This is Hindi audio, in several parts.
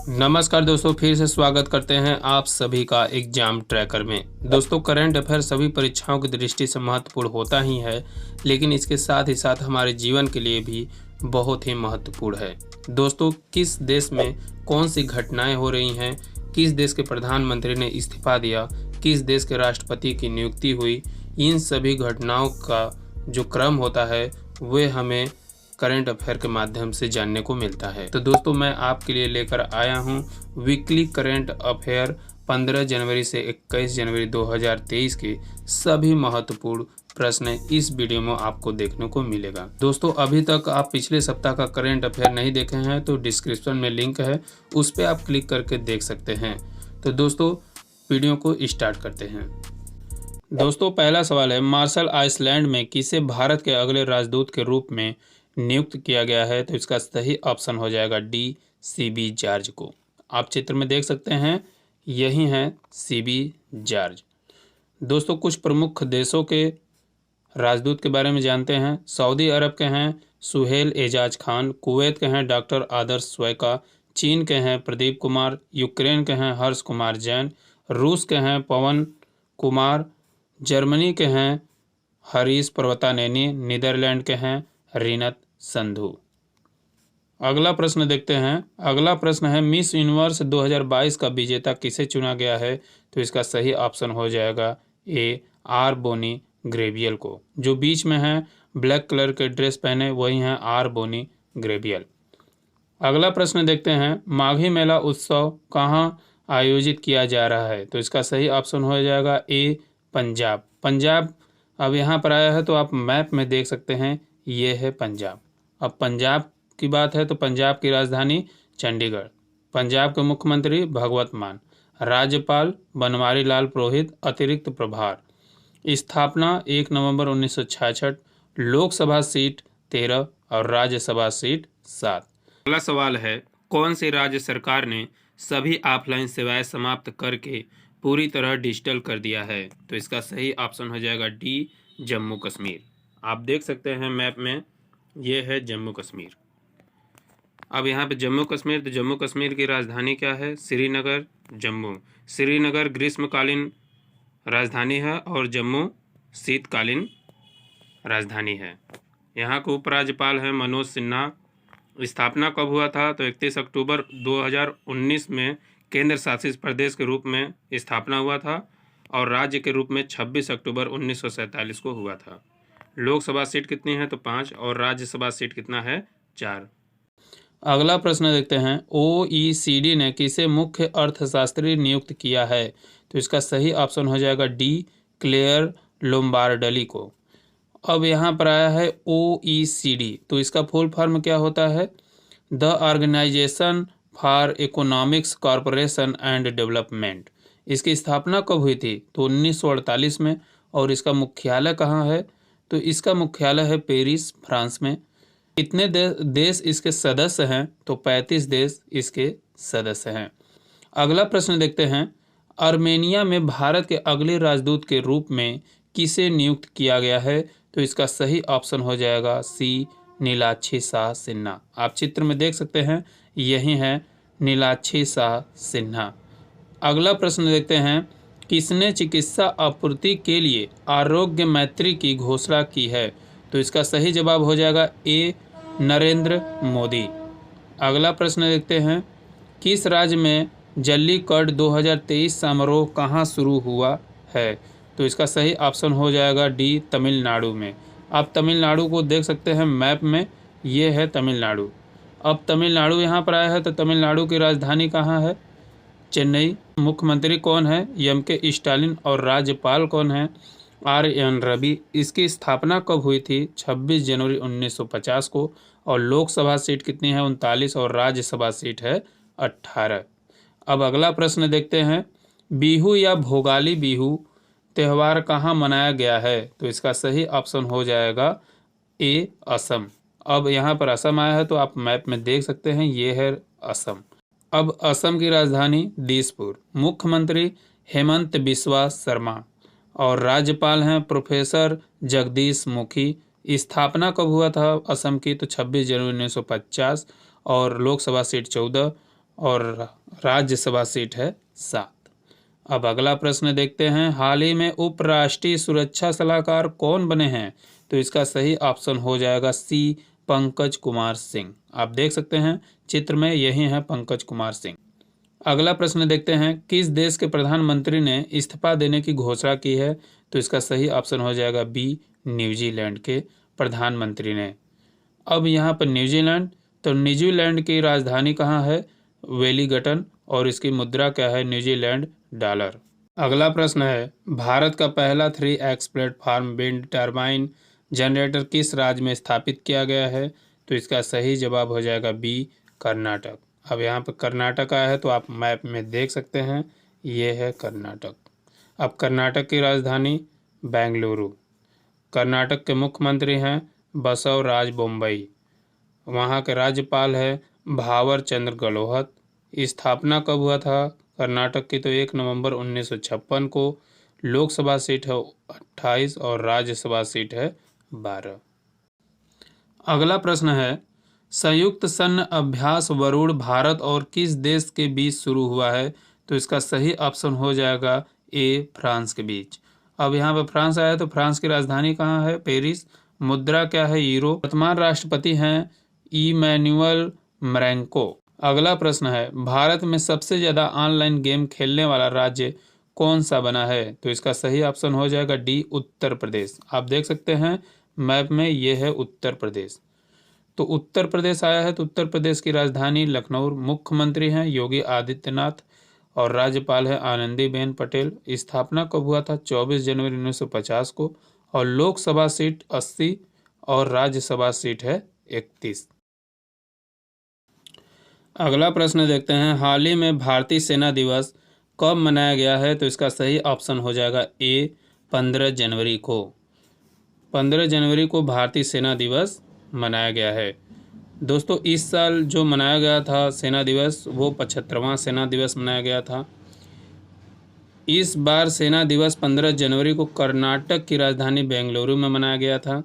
नमस्कार दोस्तों, फिर से स्वागत करते हैं आप सभी का एग्जाम ट्रैकर में। दोस्तों, करंट अफेयर सभी परीक्षाओं की दृष्टि से महत्वपूर्ण होता ही है, लेकिन इसके साथ ही साथ हमारे जीवन के लिए भी बहुत ही महत्वपूर्ण है। दोस्तों, किस देश में कौन सी घटनाएं हो रही हैं, किस देश के प्रधानमंत्री ने इस्तीफा दिया, किस देश के राष्ट्रपति की नियुक्ति हुई, इन सभी घटनाओं का जो क्रम होता है वह हमें करंट अफेयर के माध्यम से जानने को मिलता है। तो दोस्तों, मैं आपके लिए लेकर आया हूं वीकली करंट अफेयर 15 जनवरी से 21 जनवरी 2023 के सभी महत्वपूर्ण प्रश्न इस वीडियो में आपको देखने को मिलेगा। दोस्तों, अभी तक आप पिछले सप्ताह का करंट अफेयर नहीं देखे हैं तो डिस्क्रिप्शन में लिंक है, उस पर आप क्लिक करके देख सकते हैं। तो दोस्तों, वीडियो को स्टार्ट करते हैं। दोस्तों, पहला सवाल है, मार्शल आइसलैंड में किसे भारत के अगले राजदूत के रूप में नियुक्त किया गया है? तो इसका सही ऑप्शन हो जाएगा डी, सीबी जॉर्ज को। आप चित्र में देख सकते हैं, यही हैं सीबी जॉर्ज। दोस्तों, कुछ प्रमुख देशों के राजदूत के बारे में जानते हैं। सऊदी अरब के हैं सुहेल एजाज खान, कुवैत के हैं डॉक्टर आदर्श स्वैका, चीन के हैं प्रदीप कुमार, यूक्रेन के हैं हर्ष कुमार जैन, रूस के हैं पवन कुमार, जर्मनी के हैं हरीश पर्वतानेनी, नीदरलैंड के हैं रीनत संधू। अगला प्रश्न देखते हैं। अगला प्रश्न है, मिस यूनिवर्स 2022 का विजेता किसे चुना गया है? तो इसका सही ऑप्शन हो जाएगा ए, आर बोनी ग्रेबियल को। जो बीच में है ब्लैक कलर के ड्रेस पहने वही हैं आर बोनी ग्रेबियल। अगला प्रश्न देखते हैं, माघी मेला उत्सव कहाँ आयोजित किया जा रहा है? तो इसका सही ऑप्शन हो जाएगा ए, पंजाब। पंजाब अब यहाँ पर आया है तो आप मैप में देख सकते हैं, ये है पंजाब। अब पंजाब की बात है तो पंजाब की राजधानी चंडीगढ़, पंजाब के मुख्यमंत्री भगवत मान, राज्यपाल बनवारी लाल पुरोहित, अतिरिक्त प्रभार, स्थापना 1 नवंबर 1966, लोकसभा सीट 13 और राज्यसभा सीट 7। अगला सवाल है, कौन सी राज्य सरकार ने सभी ऑफलाइन सेवाएं समाप्त करके पूरी तरह डिजिटल कर दिया है? तो इसका सही ऑप्शन हो जाएगा डी, जम्मू कश्मीर। आप देख सकते हैं मैप में, ये है जम्मू कश्मीर। अब यहाँ पे जम्मू कश्मीर, तो जम्मू कश्मीर की राजधानी क्या है? श्रीनगर। जम्मू, श्रीनगर ग्रीष्मकालीन राजधानी है और जम्मू शीतकालीन राजधानी है। यहाँ के उपराज्यपाल हैं मनोज सिन्हा। स्थापना कब हुआ था? तो 31 अक्टूबर 2019 में केंद्र शासित प्रदेश के रूप में स्थापना हुआ था और राज्य के रूप में 26 अक्टूबर 1947 को हुआ था। लोकसभा सीट कितनी है? तो 5 और राज्यसभा सीट कितना है? 4। अगला प्रश्न देखते हैं, OECD ने किसे मुख्य अर्थशास्त्री नियुक्त किया है? तो इसका सही ऑप्शन हो जाएगा डी, क्लेयर लोम्बार्डली को। अब यहाँ पर आया है OECD, तो इसका फुल फॉर्म क्या होता है? The organisation for economics corporation and development. इसकी स्थापना कब हुई थी? तो 1948 में। और इसका मुख्यालय कहाँ है? तो इसका मुख्यालय है पेरिस, फ्रांस में। कितने देश इसके सदस्य हैं? तो 35 देश इसके सदस्य हैं। अगला प्रश्न देखते हैं, आर्मेनिया में भारत के अगले राजदूत के रूप में किसे नियुक्त किया गया है? तो इसका सही ऑप्शन हो जाएगा सी, नीलाक्षी शाह सिन्हा। आप चित्र में देख सकते हैं, यही है नीलाक्षी शाह सिन्हा। अगला प्रश्न देखते हैं, किसने चिकित्सा आपूर्ति के लिए आरोग्य मैत्री की घोषणा की है? तो इसका सही जवाब हो जाएगा ए, नरेंद्र मोदी। अगला प्रश्न देखते हैं, किस राज्य में जल्लीकट्टू 2023 समारोह कहाँ शुरू हुआ है? तो इसका सही ऑप्शन हो जाएगा डी, तमिलनाडु में। आप तमिलनाडु को देख सकते हैं मैप में, ये है तमिलनाडु। अब तमिलनाडु यहाँ पर आया है तो तमिलनाडु की राजधानी कहाँ है? चेन्नई। मुख्यमंत्री कौन है? एम.के. स्टालिन। और राज्यपाल कौन है? आर.एन. रवि। इसकी स्थापना कब हुई थी? 26 जनवरी 1950 को। और लोकसभा सीट कितनी है? 39 और राज्यसभा सीट है 18। अब अगला प्रश्न देखते हैं, बिहू या भोगाली बिहू त्यौहार कहाँ मनाया गया है? तो इसका सही ऑप्शन हो जाएगा ए, असम। अब यहाँ पर असम आया है तो आप मैप में देख सकते हैं, ये है असम। अब असम की राजधानी दिसपुर, मुख्यमंत्री हेमंत बिस्वा शर्मा और राज्यपाल हैं प्रोफेसर जगदीश मुखी। स्थापना कब हुआ था असम की? तो 26 जनवरी 1950 और लोकसभा सीट 14 और राज्यसभा सीट है 7। अब अगला प्रश्न देखते हैं, हाल ही में उपराष्ट्रीय सुरक्षा सलाहकार कौन बने हैं? तो इसका सही ऑप्शन हो जाएगा सी, पंकज कुमार सिंह। आप देख सकते हैं चित्र में, यही है पंकज कुमार सिंह। अगला प्रश्न देखते हैं, किस देश के प्रधानमंत्री ने इस्तीफा देने की घोषणा की है? तो इसका सही ऑप्शन हो जाएगा बी, न्यूजीलैंड के प्रधानमंत्री ने। अब यहाँ पर न्यूजीलैंड, तो न्यूजीलैंड की राजधानी कहाँ है? वेलिंगटन, और इसकी मुद्रा क्या है? New Zealand dollar. अगला प्रश्न है, भारत का पहला 3x platform wind turbine generator किस राज्य में स्थापित किया गया है? तो इसका सही जवाब हो जाएगा बी, कर्नाटक। अब यहाँ पर कर्नाटक आया है तो आप मैप में देख सकते हैं, ये है कर्नाटक। अब कर्नाटक की राजधानी बेंगलुरु। कर्नाटक के मुख्यमंत्री हैं बसवराज बोम्मई। वहाँ के राज्यपाल है भावर चंद्र गहलोत। स्थापना कब हुआ था कर्नाटक की? तो 1 नवंबर 1956 को। लोकसभा सीट है 28 और राज्यसभा सीट है 12। अगला प्रश्न है, संयुक्त सैन्य अभ्यास वरुण भारत और किस देश के बीच शुरू हुआ है? तो इसका सही ऑप्शन हो जाएगा ए, फ्रांस के बीच। अब यहाँ पर फ्रांस आया तो फ्रांस की राजधानी कहाँ है? पेरिस। मुद्रा क्या है? यूरो। वर्तमान राष्ट्रपति हैं इमैनुअल मैक्रों। अगला प्रश्न है, भारत में सबसे ज्यादा ऑनलाइन गेम खेलने वाला राज्य कौन सा बना है? तो इसका सही ऑप्शन हो जाएगा डी, उत्तर प्रदेश। आप देख सकते हैं मैप में, ये है उत्तर प्रदेश। तो उत्तर प्रदेश आया है तो उत्तर प्रदेश की राजधानी लखनऊ। मुख्यमंत्री हैं योगी आदित्यनाथ और राज्यपाल है आनंदीबेन पटेल। स्थापना कब हुआ था? 24 जनवरी 1950 को। और लोकसभा सीट 80 और राज्यसभा सीट है 31। अगला प्रश्न देखते हैं, हाल ही में भारतीय सेना दिवस कब मनाया गया है? तो इसका सही ऑप्शन हो जाएगा ए, 15 जनवरी को। 15 जनवरी को भारतीय सेना दिवस मनाया गया है। दोस्तों इस साल जो मनाया गया था सेना दिवस, वो 75वां सेना दिवस मनाया गया था। इस बार सेना दिवस 15 जनवरी को कर्नाटक की राजधानी बेंगलुरु में मनाया गया था।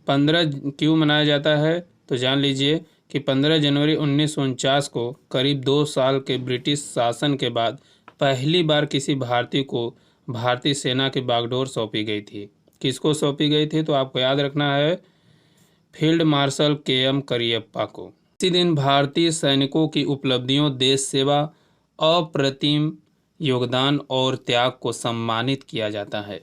15 क्यों मनाया जाता है? तो जान लीजिए कि 15 जनवरी 1949 को करीब 2 साल के ब्रिटिश शासन के बाद पहली बार किसी भारतीय को भारतीय सेना की बागडोर सौंपी गई थी। किसको सौंपी गई थी? तो आपको याद रखना है फील्ड मार्शल के.एम. करियप्पा को। इसी दिन भारतीय सैनिकों की उपलब्धियों, देश सेवा, अप्रतिम योगदान और त्याग को सम्मानित किया जाता है।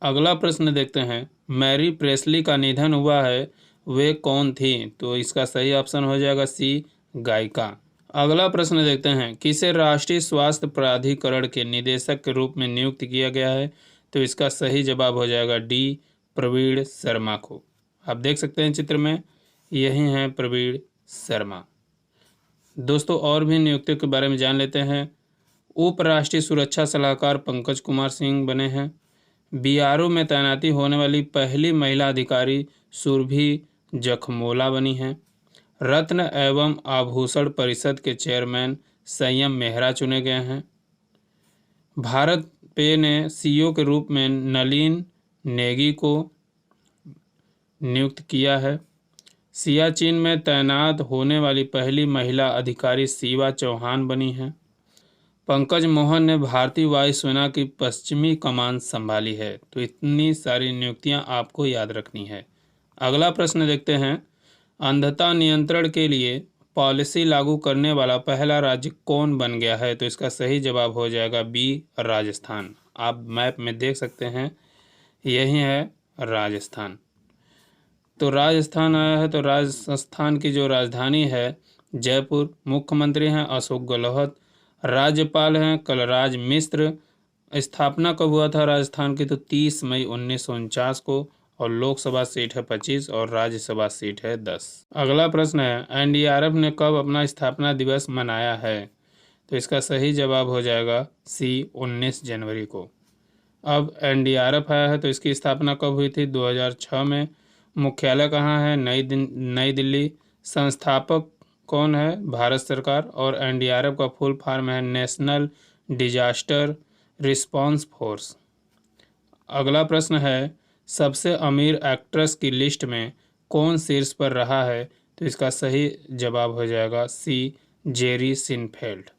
अगला प्रश्न देखते हैं, मैरी प्रेस्ली का निधन हुआ है, वे कौन थी? तो इसका सही ऑप्शन हो जाएगा सी, गायिका। अगला प्रश्न देखते हैं, किसे राष्ट्रीय स्वास्थ्य प्राधिकरण के निदेशक के रूप में नियुक्त किया गया है? तो इसका सही जवाब हो जाएगा डी, प्रवीण शर्मा को। आप देख सकते हैं चित्र में, यही हैं प्रवीण शर्मा। दोस्तों और भी नियुक्तियों के बारे में जान लेते हैं। उपराष्ट्रीय सुरक्षा सलाहकार पंकज कुमार सिंह बने हैं। बीआरओ में तैनाती होने वाली पहली महिला अधिकारी सुरभि जखमोला बनी हैं। रत्न एवं आभूषण परिषद के चेयरमैन संयम मेहरा चुने गए हैं। भारत पे ने सीईओ के रूप में नलिन नेगी को नियुक्त किया है। सियाचिन में तैनात होने वाली पहली महिला अधिकारी शिवा चौहान बनी हैं। पंकज मोहन ने भारतीय वायुसेना की पश्चिमी कमान संभाली है। तो इतनी सारी नियुक्तियां आपको याद रखनी है। अगला प्रश्न देखते हैं, अंधता नियंत्रण के लिए पॉलिसी लागू करने वाला पहला राज्य कौन बन गया है? तो इसका सही जवाब हो जाएगा बी, राजस्थान। आप मैप में देख सकते हैं, यही है राजस्थान। तो राजस्थान आया है तो राजस्थान की जो राजधानी है जयपुर। मुख्यमंत्री हैं अशोक गहलोत। राज्यपाल हैं कलराज मिश्र। स्थापना कब हुआ था राजस्थान की? तो 30 मई 1949 को। और लोकसभा सीट है 25 और राज्यसभा सीट है 10। अगला प्रश्न है, एनडीआरएफ ने कब अपना स्थापना दिवस मनाया है? तो इसका सही जवाब हो जाएगा सी, 19 जनवरी को। अब एनडीआरएफ आया है तो इसकी स्थापना कब हुई थी? 2006 में। मुख्यालय कहाँ है? नई दिल्ली। संस्थापक कौन है? भारत सरकार। और एनडीआरएफ का फुल फॉर्म है नेशनल डिजास्टर रिस्पांस फोर्स। अगला प्रश्न है, सबसे अमीर एक्ट्रेस की लिस्ट में कौन शीर्ष पर रहा है? तो इसका सही जवाब हो जाएगा सी, जेरी सिनफेल्ड।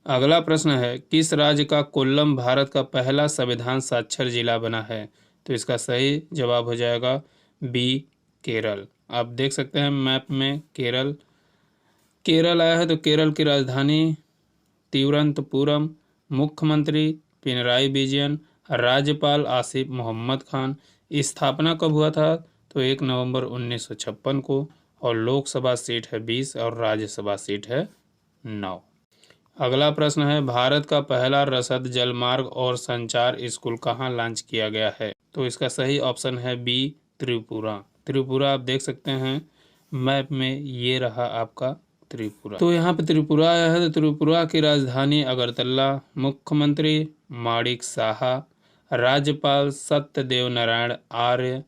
अगला प्रश्न है, किस राज्य का कोल्लम भारत का पहला संविधान साक्षर जिला बना है? तो इसका सही जवाब हो जाएगा बी, केरल। आप देख सकते हैं मैप में केरल आया है। तो केरल की राजधानी तिरुवनंतपुरम, मुख्यमंत्री पिनराई विजयन, राज्यपाल आसिफ मोहम्मद खान। स्थापना कब हुआ था? तो 1 नवंबर 1956 को। और लोकसभा सीट है 20 और राज्यसभा सीट है 9। अगला प्रश्न है, भारत का पहला रसद जलमार्ग और संचार स्कूल कहाँ लॉन्च किया गया है? तो इसका सही ऑप्शन है बी, त्रिपुरा। त्रिपुरा आप देख सकते हैं मैप में, ये रहा आपका त्रिपुरा। तो यहाँ पे त्रिपुरा आया है। तो त्रिपुरा की राजधानी अगरतला, मुख्यमंत्री माणिक साहा, राज्यपाल सत्यदेव नारायण आर्य।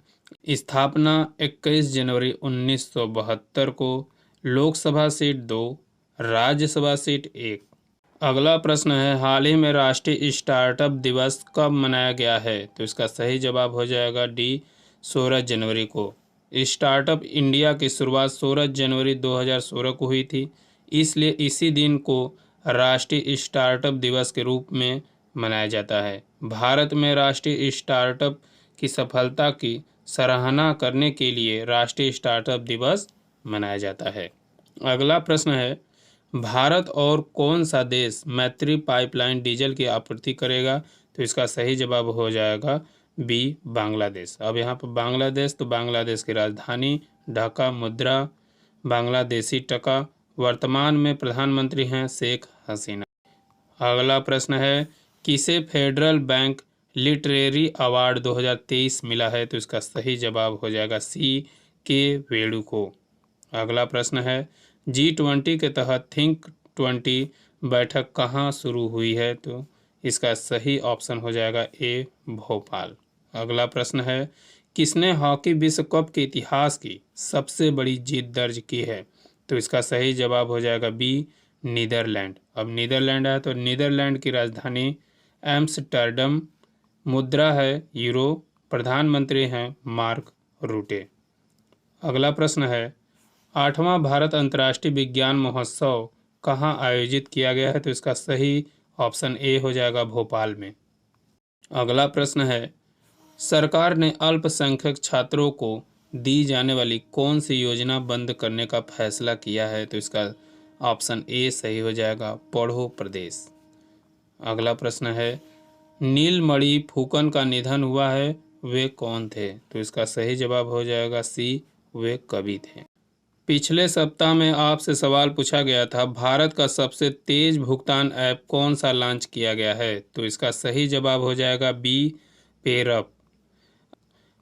स्थापना 21 जनवरी 1972 को। Lok Sabha seat 2, Rajya Sabha seat 1। अगला प्रश्न है, हाल ही में राष्ट्रीय स्टार्टअप दिवस कब मनाया गया है? तो इसका सही जवाब हो जाएगा डी, 16 जनवरी को। स्टार्टअप इंडिया की शुरुआत 16 जनवरी 2016 को हुई थी, इसलिए इसी दिन को राष्ट्रीय स्टार्टअप दिवस के रूप में मनाया जाता है। भारत में राष्ट्रीय स्टार्टअप की सफलता की सराहना करने के लिए राष्ट्रीय स्टार्टअप दिवस मनाया जाता है। अगला प्रश्न है, भारत और कौन सा देश मैत्री पाइपलाइन डीजल की आपूर्ति करेगा? तो इसका सही जवाब हो जाएगा बी, बांग्लादेश। अब यहाँ पर बांग्लादेश, तो बांग्लादेश की राजधानी ढाका, मुद्रा बांग्लादेशी टका। वर्तमान में प्रधानमंत्री हैं शेख हसीना। अगला प्रश्न है, किसे फेडरल बैंक लिटरेरी अवार्ड 2023 मिला है? तो इसका सही जवाब हो जाएगा सी, के वेणु को। अगला प्रश्न है, G20 के तहत थिंक 20 बैठक कहाँ शुरू हुई है? तो इसका सही ऑप्शन हो जाएगा ए, भोपाल। अगला प्रश्न है, किसने हॉकी विश्व कप के इतिहास की सबसे बड़ी जीत दर्ज की है? तो इसका सही जवाब हो जाएगा बी, नीदरलैंड। अब नीदरलैंड है, तो नीदरलैंड की राजधानी एम्स्टर्डम, मुद्रा है यूरो, प्रधानमंत्री हैं मार्क रूटे। अगला प्रश्न है, 8वां भारत अंतर्राष्ट्रीय विज्ञान महोत्सव कहाँ आयोजित किया गया है? तो इसका सही ऑप्शन ए हो जाएगा भोपाल में। अगला प्रश्न है, सरकार ने अल्पसंख्यक छात्रों को दी जाने वाली कौन सी योजना बंद करने का फैसला किया है? तो इसका ऑप्शन ए सही हो जाएगा, पढ़ो प्रदेश। अगला प्रश्न है, नीलमणि फुकन का निधन हुआ है, वे कौन थे? तो इसका सही जवाब हो जाएगा सी, वे कवि थे। पिछले सप्ताह में आपसे सवाल पूछा गया था, भारत का सबसे तेज भुगतान ऐप कौन सा लॉन्च किया गया है? तो इसका सही जवाब हो जाएगा बी, पेरअप।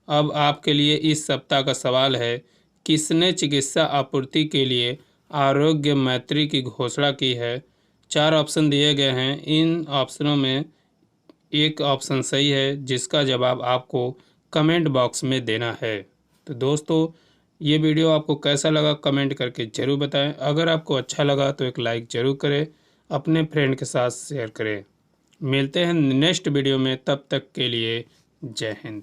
अब आपके लिए इस सप्ताह का सवाल है, किसने चिकित्सा आपूर्ति के लिए आरोग्य मैत्री की घोषणा की है? 4 ऑप्शन दिए गए हैं, इन ऑप्शनों में एक ऑप्शन सही है, जिसका जवाब आपको कमेंट बॉक्स में देना है। तो दोस्तों, ये वीडियो आपको कैसा लगा कमेंट करके ज़रूर बताएं। अगर आपको अच्छा लगा तो एक लाइक ज़रूर करें, अपने फ्रेंड के साथ शेयर करें। मिलते हैं नेक्स्ट वीडियो में, तब तक के लिए जय हिंद।